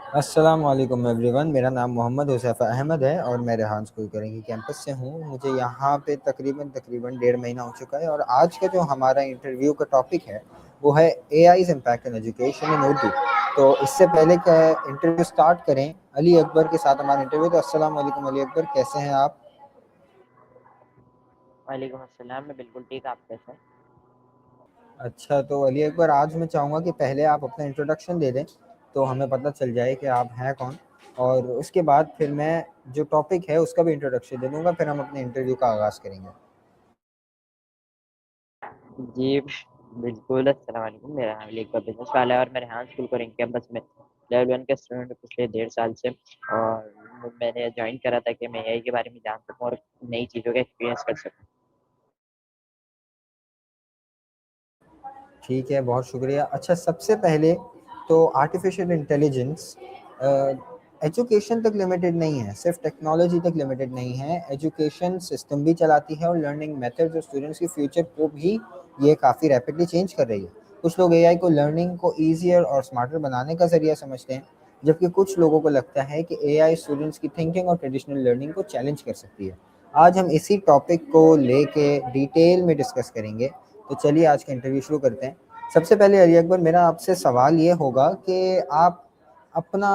अस्सलाम वालेकुम एवरीवन। मेरा नाम मोहम्मद हुज़ैफ़ा अहमद है और मैं रेहान स्कूल करेंगी कैंपस से हूँ। मुझे यहाँ पे तकरीबन डेढ़ महीना हो चुका है और आज का जो हमारा इंटरव्यू का टॉपिक है वो है AIs impact in education in Urdu. तो इससे पहले क्या इंटरव्यू स्टार्ट करें, अली अकबर के साथ हमारा इंटरव्यू। तो अस्सलाम वालेकुम अली अकबर, कैसे हैं आप? वालेकुम अस्सलाम। मैं बिल्कुल ठीक, आप कैसे हैं? अच्छा, तो अली अकबर, आज मैं चाहूँगा कि पहले आप अपना इंट्रोडक्शन दे दें तो हमें पता चल जाए कि आप हैं कौन, और उसके बाद फिर मैं जो टॉपिक है उसका भी इंट्रोडक्शन दे दूँगा, फिर हम अपने इंटरव्यू का आगाज़ करेंगे। जी, बिल्कुल। अस्सलाम वालेकुम। मेरा नाम अली अकबर बिज़नेस वाला है और मैं रेहान स्कूल कोरिंग कैंपस में लेवल 1 का स्टूडेंट हूँ पिछले डेढ़ साल से। और मैंने जॉइन करा था कि मैं एआई के बारे में जान सकूँ और नई चीज़ों का एक्सपीरियंस कर सकूँ। ठीक है, बहुत शुक्रिया। अच्छा, सबसे पहले तो आर्टिफ़िशियल इंटेलिजेंस एजुकेशन तक लिमिटेड नहीं है, सिर्फ़ टेक्नोलॉजी तक लिमिटेड नहीं है, एजुकेशन सिस्टम भी चलाती है और लर्निंग मेथड्स और स्टूडेंट्स के फ्यूचर को भी ये काफ़ी रैपिडली चेंज कर रही है। कुछ लोग एआई को लर्निंग को ईज़ियर और स्मार्टर बनाने का ज़रिया समझते हैं, जबकि कुछ लोगों को लगता है कि एआई स्टूडेंट्स की थिंकिंग और ट्रेडिशनल लर्निंग को चैलेंज कर सकती है। आज हम इसी टॉपिक को लेके डिटेल में डिस्कस करेंगे, तो चलिए आज का इंटरव्यू शुरू करते हैं। सबसे पहले अली अकबर, मेरा आपसे सवाल ये होगा कि आप अपना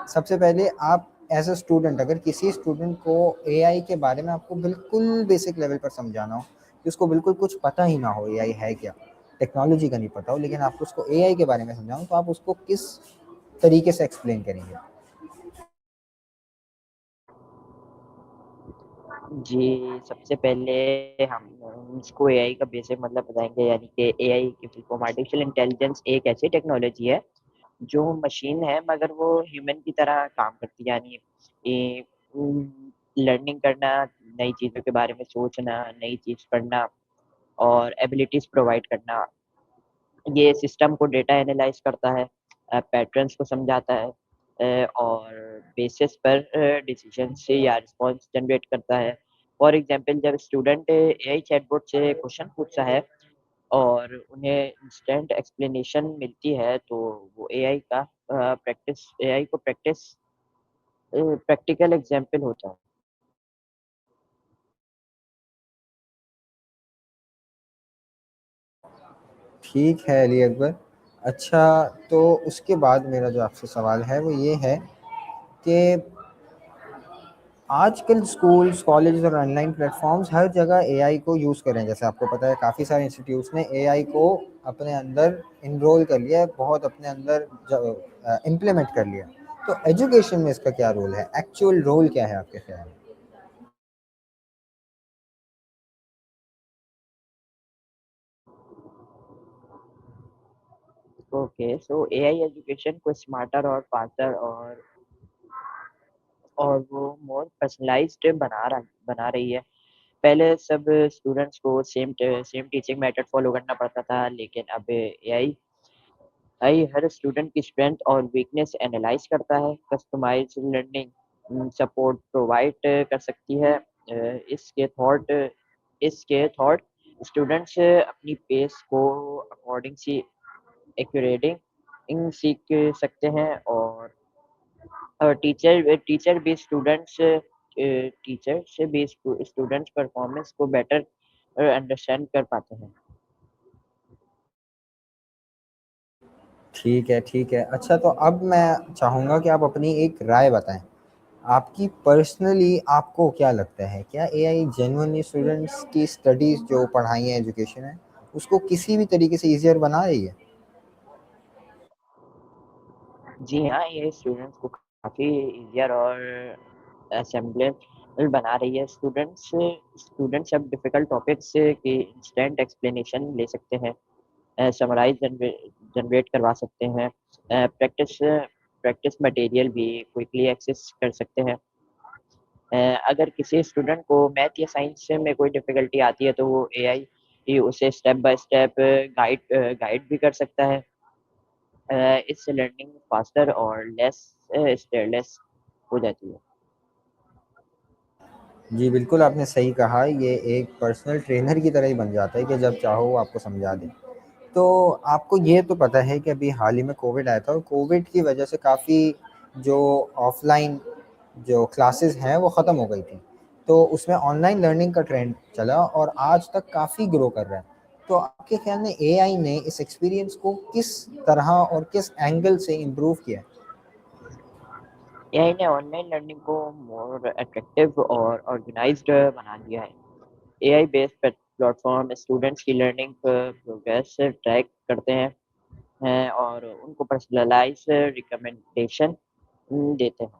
सबसे पहले आप एज़ अ स्टूडेंट, अगर किसी स्टूडेंट को एआई के बारे में आपको बिल्कुल बेसिक लेवल पर समझाना हो, कि उसको बिल्कुल कुछ पता ही ना हो एआई है क्या, टेक्नोलॉजी का नहीं पता हो, लेकिन आपको उसको एआई के बारे में समझाओ, तो आप उसको किस तरीके से एक्सप्लेन करेंगे? जी, सबसे पहले हम इसको एआई का बेसिक मतलब बताएँगे, यानी कि एआई की फुल फॉर्म आर्टिफिशियल इंटेलिजेंस एक ऐसी टेक्नोलॉजी है जो मशीन है मगर वो ह्यूमन की तरह काम करती है। यानी ये लर्निंग करना, नई चीज़ों के बारे में सोचना, नई चीज़ पढ़ना और एबिलिटीज़ प्रोवाइड करना। ये सिस्टम को डेटा एनालाइज़ करता है, पैटर्न्स को समझाता है, और बेसिस पर डिसीजंस या रिस्पॉन्स जनरेट करता है। फॉर एग्ज़ाम्पल, जब स्टूडेंट एआई चैटबॉट से क्वेश्चन पूछता है और उन्हें इंस्टेंट एक्सप्लेनेशन मिलती है, तो वो एआई को प्रैक्टिकल एग्ज़ाम्पल होता है। ठीक है अली अकबर। अच्छा, तो उसके बाद मेरा जो आपसे सवाल है वो ये है कि आजकल स्कूल्स, कॉलेज और ऑनलाइन प्लेटफ़ॉर्म्स हर जगह एआई को यूज़ कर रहे हैं। जैसे आपको पता है, काफ़ी सारे इंस्टीट्यूट्स ने एआई को अपने अंदर एनरोल कर लिया है, बहुत अपने अंदर इम्प्लीमेंट कर लिया। तो एजुकेशन में इसका क्या रोल है? एक्चुअल रोल क्या है आपके ख़्याल में? ओके, सो एआई एजुकेशन को स्मार्टर और फास्टर और वो मोर पर्सनलाइज़्ड बना रही है। पहले सब स्टूडेंट्स को सेम टीचिंग मेथड फॉलो करना पड़ता था, लेकिन अब एआई हर स्टूडेंट की स्ट्रेंथ और वीकनेस एनालाइज़ करता है, कस्टमाइज्ड लर्निंग सपोर्ट प्रोवाइड कर सकती है। इसके थॉट स्टूडेंट्स अपनी पेस को अकॉर्डिंग सी एक्यूरेटिंग सीख सकते हैं, और टीचर से भी स्टूडेंट्स परफॉर्मेंस को बेटर अंडरस्टैंड कर पाते हैं। ठीक है, ठीक है। अच्छा, तो अब मैं चाहूँगा कि आप अपनी एक राय बताएँ। आपकी पर्सनली आपको क्या लगता है, क्या एआई जेन्युइनली स्टूडेंट्स की स्टडीज़, जो पढ़ाई है, एजुकेशन है, उसको किसी भी तरीके से ईज़ियर बना रही है? जी हाँ, ये स्टूडेंट्स को काफ़ी ईज़ियर और असेंबलेबल बना रही है। स्टूडेंट्स अब डिफ़िकल्ट टॉपिक्स की इंस्टेंट एक्सप्लेनेशन ले सकते हैं, समराइज़ जनरेट करवा सकते हैं, प्रैक्टिस मटेरियल भी क्विकली एक्सेस कर सकते हैं। अगर किसी स्टूडेंट को मैथ या साइंस में कोई डिफ़िकल्टी आती है, तो वो एआई ही उसे स्टेप बाय स्टेप गाइड भी कर सकता है। इससे लर्निंग फास्टर और स्टेयरलेस हो जाती है। जी, बिल्कुल आपने सही कहा, ये एक पर्सनल ट्रेनर की तरह ही बन जाता है कि जब चाहो वो आपको समझा दे। तो आपको ये तो पता है कि अभी हाल ही में कोविड आया था और कोविड की वजह से काफ़ी जो ऑफलाइन जो क्लासेस हैं वो ख़त्म हो गई थी। तो उसमें ऑनलाइन लर्निंग का ट्रेंड चला और आज तक काफ़ी ग्रो कर रहा है। तो आपके ख़्याल में एआई ने इस एक्सपीरियंस को किस तरह और किस एंगल से इम्प्रूव किया है? एआई ने ऑनलाइन लर्निंग को मोर अट्रैक्टिव और ऑर्गेनाइज्ड बना दिया है। एआई बेस्ड प्लेटफॉर्म स्टूडेंट्स की लर्निंग प्रोग्रेस ट्रैक करते हैं और उनको पर्सनलाइज रिकमेंडेशन देते हैं।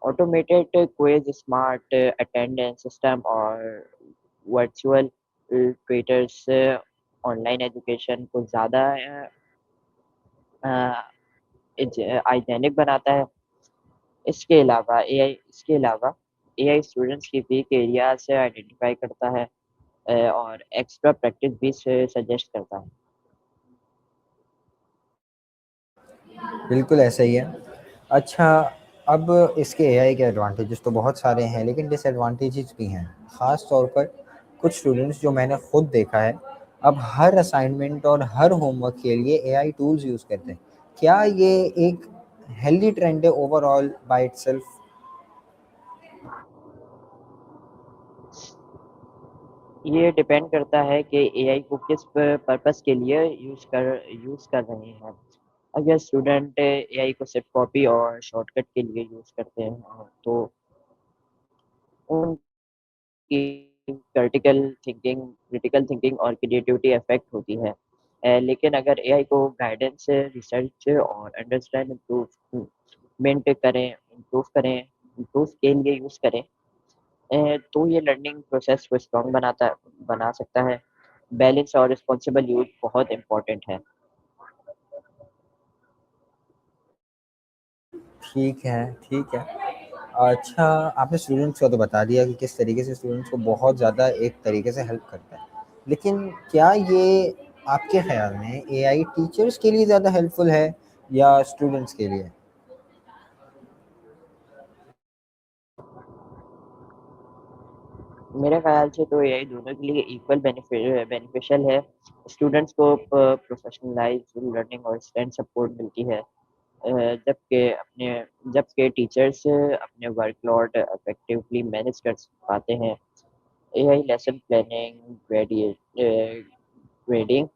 Automated quiz, smart attendance system और वर्चुअल ट्यूटर्स ऑनलाइन एजुकेशन को ज़्यादा हाइजेनिक बनाता है। इसके अलावा एआई स्टूडेंट्स की वीक एरिया से आइडेंटिफाई करता है और एक्स्ट्रा प्रैक्टिस भी सजेस्ट करता है। बिल्कुल ऐसा ही है। अच्छा, अब इसके एआई के एडवांटेजेस तो बहुत सारे हैं, लेकिन डिसएडवांटेजेस भी हैं। ख़ास तौर पर कुछ स्टूडेंट्स जो मैंने खुद देखा है, अब हर असाइनमेंट और हर होमवर्क के लिए एआई टूल्स यूज़ करते हैं। क्या ये एक हेल्दी ट्रेंड है ओवरऑल बाय इटसेल्फ? ये डिपेंड करता है कि एआई को किस पर्पस के लिए यूज़ कर रहे हैं। अगर स्टूडेंट एआई को सिर्फ कॉपी और शॉर्टकट के लिए यूज़ करते हैं तो उनकी क्रिटिकल थिंकिंग और क्रिएटिविटी अफेक्ट होती है। लेकिन अगर एआई को गाइडेंस, रिसर्च और अंडरस्टैंड इम्प्रूव के लिए यूज़ करें तो ये लर्निंग प्रोसेस को स्ट्रॉन्ग बना सकता है। बैलेंस और रिस्पॉन्सिबल यूज़ बहुत इम्पोर्टेंट है। ठीक है, ठीक है। अच्छा, आपने स्टूडेंट्स का तो बता दिया कि किस तरीके से स्टूडेंट्स को बहुत ज़्यादा एक तरीके से हेल्प करता है। लेकिन क्या ये आपके ख़्याल में एआई टीचर्स के लिए ज़्यादा हेल्पफुल है या स्टूडेंट्स के लिए? मेरे ख़्याल से तो एआई दोनों के लिए इक्वल बेनिफिशियल है। स्टूडेंट्स को प्रोफ़ेशनलाइज़्ड लर्निंग और इंस्टेंट सपोर्ट मिलती है। जबकि टीचर्स अपने वर्कलोड इफ़ेक्टिवली मैनेज कर पाते हैं। एआई लेसन प्लानिंग, ग्रेडिंग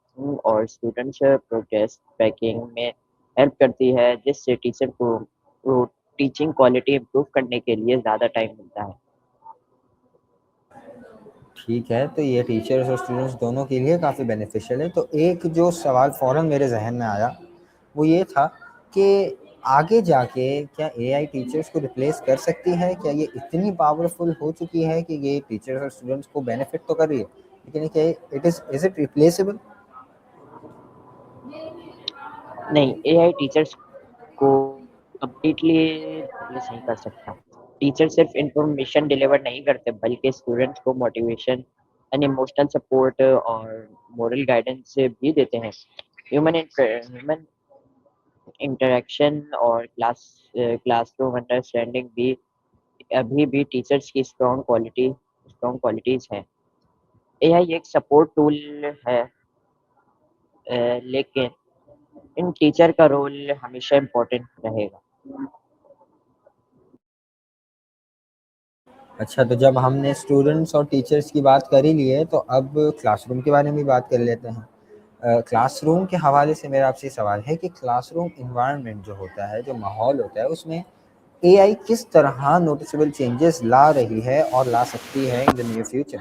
और स्टूडेंट्स प्रोग्रेस ट्रैकिंग में हेल्प करती है, जिससे टीचर को टीचिंग क्वालिटी इम्प्रूव करने के लिए ज़्यादा टाइम मिलता है। ठीक है, तो ये टीचर्स और स्टूडेंट्स दोनों के लिए काफ़ी बेनिफिशियल है। तो एक जो सवाल फ़ौरन मेरे ज़हन में आया, वो ये था कि आगे जाके क्या एआई टीचर्स को रिप्लेस कर सकती है? क्या ये इतनी पावरफुल हो चुकी है कि ये टीचर्स और स्टूडेंट्स को बेनिफिट तो कर रही है, लेकिन क्या इज़ इट रिप्लेसेबल? नहीं, एआई टीचर्स को कंप्लीटली रिप्लेस नहीं कर सकता। टीचर सिर्फ इन्फॉर्मेशन डिलीवर नहीं करते, बल्कि स्टूडेंट्स को मोटिवेशन एंड इमोशनल सपोर्ट और मोरल गाइडेंस भी देते हैं। ह्यूमन इंटरैक्शन और क्लासरूम अंडरस्टैंडिंग भी अभी भी टीचर्स की स्ट्रॉन्ग क्वालिटीज़ हैं। एआई एक सपोर्ट टूल है, लेकिन इन टीचर का रोल हमेशा इम्पोर्टेंट रहेगा। अच्छा, तो जब हमने स्टूडेंट्स और टीचर्स की बात कर ही ली है, तो अब क्लासरूम के बारे में भी बात कर लेते हैं। क्लासरूम के हवाले से मेरा आपसे सवाल है कि क्लासरूम एनवायरनमेंट जो होता है, जो माहौल होता है, उसमें एआई किस तरह नोटिसेबल चेंजेस ला रही है और ला सकती है in the near future?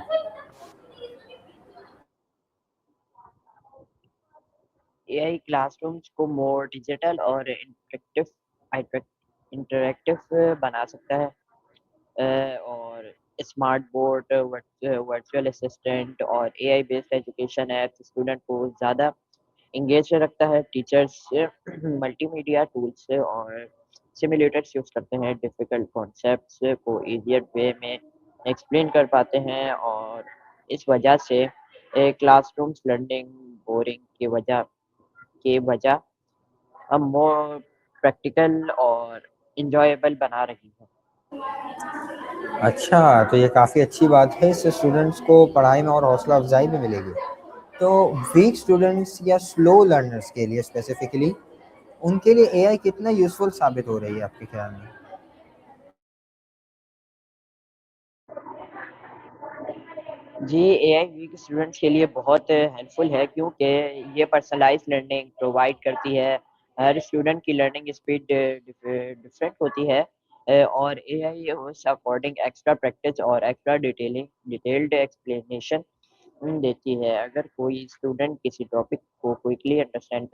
AI classrooms को मोर डिजिटल और इंटरैक्टिव बना सकता है और स्मार्ट बोर्ड, वर्चुअल असिस्टेंट और AI based education apps student को ज़्यादा एंगेज रखता है। टीचर्स मल्टीमीडिया टूल्स और सिमुलेटर्स यूज़ करते हैं, डिफ़िकल्ट कॉन्सेप्ट्स को ईज़ियर वे में एक्सप्लेन कर पाते हैं और इस वजह से क्लासरूम्स लर्निंग बोरिंग के बजाय अब मोर प्रैक्टिकल और एन्जॉयबल बना रही है। अच्छा, तो ये काफ़ी अच्छी बात है, इससे स्टूडेंट्स को पढ़ाई में और हौसला अफ़ज़ाई भी मिलेगी। तो वीक स्टूडेंट्स या स्लो लर्नर्स के लिए स्पेसिफिकली उनके लिए एआई कितना यूज़फुल साबित हो रही है आपके ख्याल में? जी, एआई वीक स्टूडेंट्स के लिए बहुत हेल्पफुल है क्योंकि ये पर्सनलाइज़्ड लर्निंग प्रोवाइड करती है। हर स्टूडेंट की लर्निंग स्पीड डिफरेंट होती है और एआई उस अकॉर्डिंग एक्स्ट्रा प्रैक्टिस और एक्स्ट्रा डिटेल्ड एक्सप्लेनेशन देती है। अगर कोई स्टूडेंट किसी टॉपिक को क्विकली अंडरस्टैंड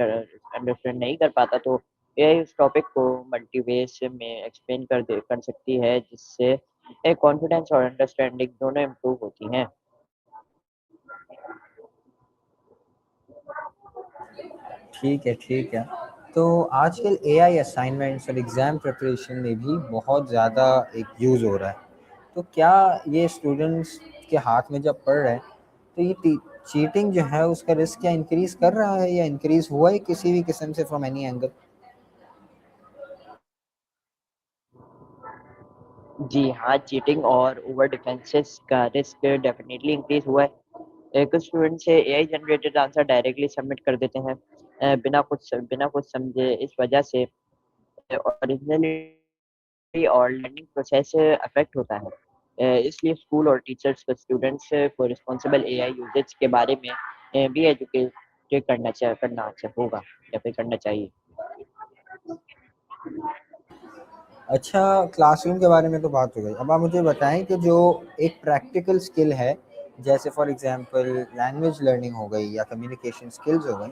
नहीं कर पाता तो एआई उस टॉपिक को मल्टीवेज़ में एक्सप्लेन कर सकती है जिससे कॉन्फिडेंस और अंडरस्टैंडिंग दोनों इम्प्रूव होती हैं। ठीक है, ठीक है। तो आजकल एआई असाइनमेंट्स और एग्ज़ाम प्रिपरेशन में भी बहुत ज़्यादा एक यूज़ हो रहा है। तो क्या ये स्टूडेंट्स के हाथ में जब पड़ रहा है, तो ये चीटिंग जो है उसका रिस्क क्या इंक्रीज़ कर रहा है या इंक्रीज़ हुआ है किसी भी किस्म से फ्रॉम एनी एंगल? जी हाँ, चीटिंग और ओवर डिफेंसेस का रिस्क डेफ़िनिटली इंक्रीज़ हुआ है। कुछ students AI generated answer directly submit कर देते हैं बिना कुछ समझे। इस वजह से ओरिजिनलिटी और लर्निंग प्रोसेस अफ़ेक्ट होता है। इसलिए स्कूल और टीचर्स को स्टूडेंट्स को रिस्पॉन्सिबल एआई यूसेज के बारे में भी एजुकेट करना होगा या फिर करना चाहिए। अच्छा, क्लासरूम के बारे में तो बात हो गई। अब आप मुझे बताएँ कि जो एक प्रैक्टिकल स्किल है, जैसे फॉर एग्ज़ाम्पल लैंग्वेज लर्निंग हो गई या कम्युनिकेशन स्किल्स हो गई,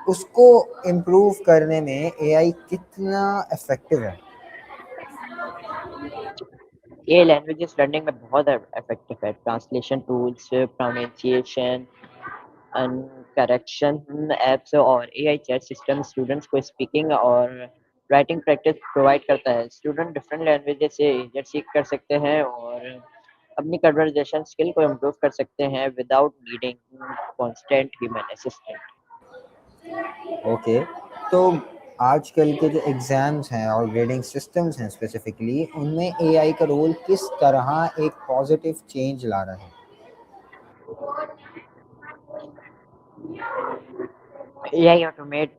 उसको इम्प्रूव करने में एआई कितना इफ़ेक्टिव है? ये लैंग्वेजेस लर्निंग में बहुत इफ़ेक्टिव है। Translation tools, pronunciation and correction apps और एआई चैट सिस्टम स्टूडेंट्स को स्पीकिंग और राइटिंग प्रैक्टिस प्रोवाइड करता है। स्टूडेंट डिफरेंट लैंग्वेजेस से इज़िली सीख कर सकते हैं और अपनी कन्वर्सेशन स्किल को इम्प्रूव कर सकते हैं without needing constant human assistant. Okay, तो आजकल के जो एग्ज़ाम्स हैं और ग्रेडिंग सिस्टम्स हैं स्पेसिफिकली, उनमें एआई का रोल किस तरह एक पॉज़िटिव चेंज ला रहा है? एआई ऑटोमेट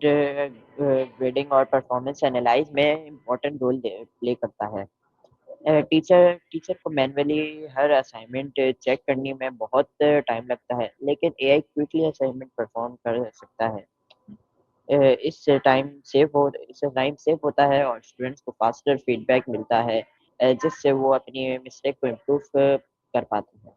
ग्रेडिंग और परफॉर्मेंस एनालाइज में इम्पोर्टेंट रोल प्ले करता है। टीचर को मैन्युअली हर असाइनमेंट चेक करने में बहुत टाइम लगता है, लेकिन एआई क्विकली असाइनमेंट परफॉर्म कर सकता है। इससे टाइम सेव होता है और स्टूडेंट्स को फास्टर फीडबैक मिलता है जिससे वो अपनी मिस्टेक को इम्प्रूव कर पाते हैं।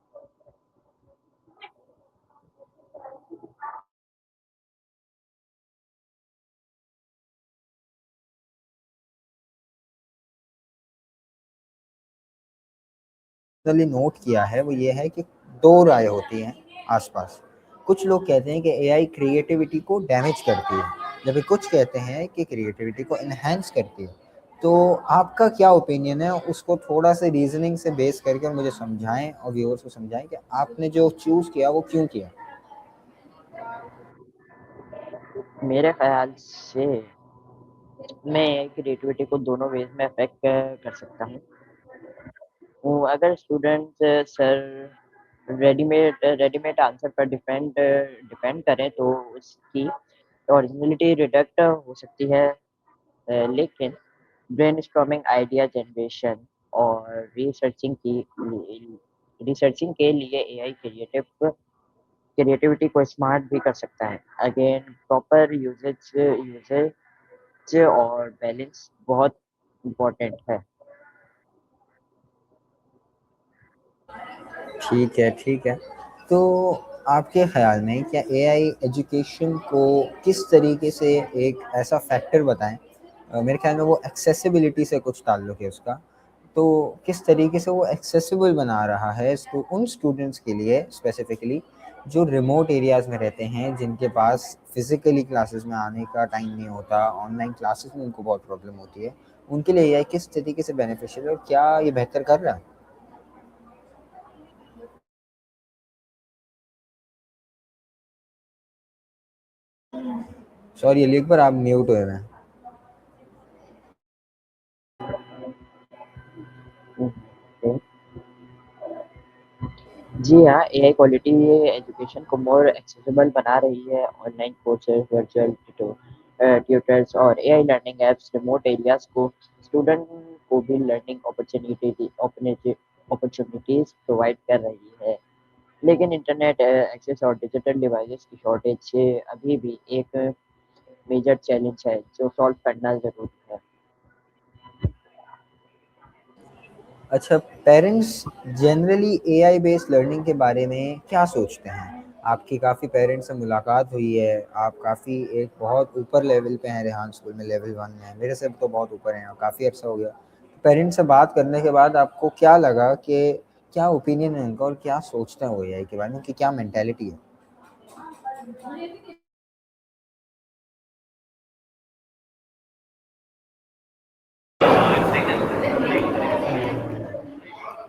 पर्सनली नोट किया है वो ये है कि 2 राय होती हैं आस-पास। कुछ लोग कहते हैं कि एआई क्रिएटिविटी को डैमेज करती है, जबकि कुछ कहते हैं कि क्रिएटिविटी को एनहांस करती है। तो आपका क्या ओपिनियन है? उसको थोड़ा-सा रीज़निंग से बेस करके मुझे समझाएँ और व्यूअर्स को समझाएँ कि आपने जो चूज़ किया वो क्यों किया? मेरे ख्याल से मैं क्रिएटिविटी को दोनों वेज में अफेक्ट कर सकता हूँ। अगर स्टूडेंट्स सर रेडीमेड आंसर पर डिपेंड करें तो उसकी ओरिजिनलिटी रिडक्ट हो सकती है। लेकिन ब्रेनस्टॉर्मिंग, आइडिया जनरेशन और रिसर्चिंग के लिए एआई क्रिएटिविटी को स्मार्ट भी कर सकता है। अगेन प्रॉपर यूसेज और बैलेंस बहुत इम्पोर्टेंट है। ठीक है, ठीक है। तो आपके ख़्याल में क्या एआई एजुकेशन को किस तरीके से एक ऐसा फैक्टर बताएँ मेरे ख़्याल में वो एक्सेसिबिलिटी से कुछ ताल्लुक है उसका। तो किस तरीके से वो एक्सेसिबल बना रहा है उन स्टूडेंट्स के लिए स्पेसिफ़िकली जो रिमोट एरियाज़ में रहते हैं, जिनके पास फ़िज़िकली क्लासेस में आने का टाइम नहीं होता, ऑनलाइन क्लासेस में उनको बहुत प्रॉब्लम होती है। उनके लिए एआई किस तरीके से बेनिफिशियल है और क्या ये बेहतर कर रहा है? सॉरी एक बार आप म्यूट हुए हैं। जी हाँ, एआई क्वालिटी एजुकेशन को मोर एक्सेसिबल बना रही है। ऑनलाइन कोर्सेज, वर्चुअल ट्यूटर्स और AI learning apps remote areas को स्टूडेंट को भी लर्निंग अपॉर्चुनिटीज़ प्रोवाइड कर रही है। लेकिन इंटरनेट एक्सेस और डिजिटल डिवाइसेस की शॉर्टेज अभी भी एक मेजर चैलेंज है, जो सॉल्व करना ज़रूरी है। अच्छा, parents generally AI based learning के बारे में क्या सोचते हैं? आपकी काफ़ी पेरेंट्स से मुलाकात हुई है, आप काफ़ी एक बहुत ऊपर लेवल पे हैं, रेहान स्कूल में लेवल 1 में हैं, मेरे से तो बहुत ऊपर हैं और काफ़ी अर्सा हो गया। पेरेंट्स से बात करने के बाद आपको क्या लगा कि क्या ओपिनियन है उनका और क्या सोचते हैं वो एआई के बारे में, उनकी क्या मेंटालिटी है?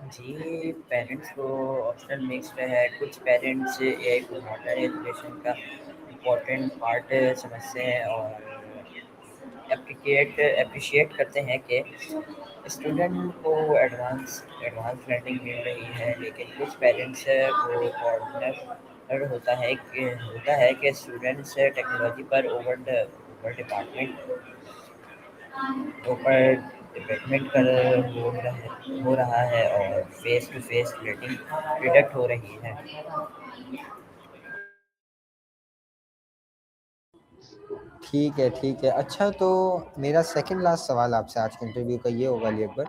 जी, पेरेंट्स को ऑप्शनल मिक्स्ड है। कुछ पेरेंट्स एआई को मॉडर्न एजुकेशन का इम्पोर्टेंट पार्ट समझते हैं और एप्रिशिएट करते हैं कि स्टूडेंट को एडवांस एडवांस लर्निंग मिल रही है। लेकिन कुछ पेरेंट्स को कॉर्नर होता है कि स्टूडेंट्स टेक्नोलॉजी पर ऊपर डिपेंडेंट कर हो रहा है और face to face learning deduct हो रही है। ठीक है, ठीक है। अच्छा, तो मेरा सेकंड लास्ट सवाल आपसे आज के इंटरव्यू का ये होगा अली अकबर,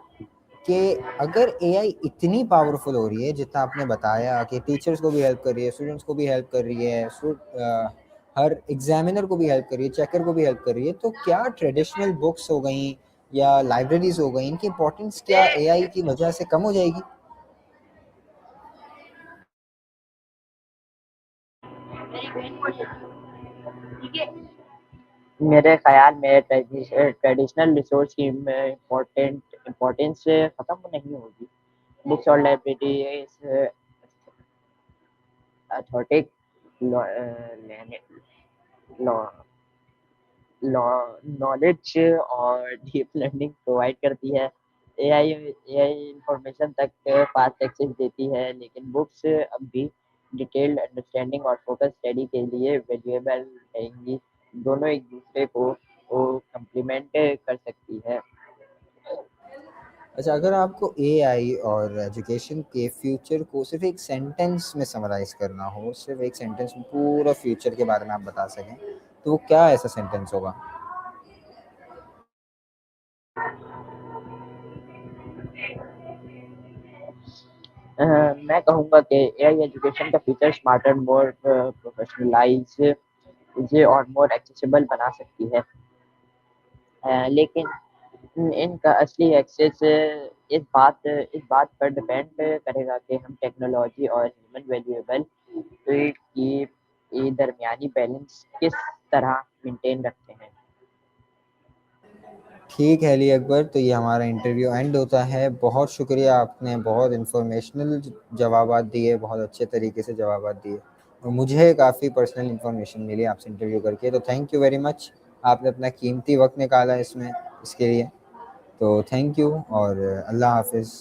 कि अगर एआई इतनी पावरफुल हो रही है जितना आपने बताया कि टीचर्स को भी हेल्प कर रही है, स्टूडेंट्स को भी हेल्प कर रही है, हर एग्जामिनर को भी हेल्प कर रही है, चेकर को भी हेल्प कर रही है, तो क्या ट्रेडिशनल बुक्स हो गई या लाइब्रेरीज हो गई, इनकी इंपॉर्टेंस क्या एआई की वजह से कम हो जाएगी? मेरे ख़्याल में ट्रेडिशनल रिसोर्स की इम्पोर्टेंस ख़त्म नहीं होगी। बुक्स और लाइब्रेरीज़ अथॉरिटिक लॉ लेने लॉ लॉ नॉलेज और डीप लर्निंग प्रोवाइड करती है। एआई इन्फॉर्मेशन तक फास्ट एक्सेस देती है, लेकिन बुक्स अब भी डिटेल्ड अंडरस्टैंडिंग और फोकस स्टडी के लिए वैल्यूएबल रहेंगी। दोनों एक दूसरे को कम्प्लीमेंट कर सकती है। अच्छा, अगर आपको एआई और एजुकेशन के फ्यूचर को सिर्फ एक सेंटेंस में समराइज करना हो, सिर्फ एक सेंटेंस में पूरा फ्यूचर के बारे में आप बता सकें, तो वो क्या ऐसा सेंटेंस होगा? मैं कहूँगा कि एआई एजुकेशन का फ्यूचर स्मार्टर, मोर प्रोफेशनलाइज और मोर एक्सेसिबल बना सकती है। लेकिन इनका असली एक्सेस इस बात पर डिपेंड करेगा कि हम टेक्नोलॉजी और ह्यूमन वैल्यूएबल की दरमियानी बैलेंस किस तरह मेंटेन रखते हैं। ठीक है अली अकबर, तो ये हमारा इंटरव्यू एंड होता है। बहुत शुक्रिया, आपने बहुत इन्फॉर्मेशनल जवाबात दिए, बहुत अच्छे तरीके से जवाबात दिए और मुझे काफ़ी पर्सनल इन्फॉर्मेशन मिली आपसे इंटरव्यू करके, तो थैंक यू वेरी मच। आपने अपना कीमती वक्त निकाला इसमें इसके लिए, तो थैंक यू और अल्लाह हाफिज़।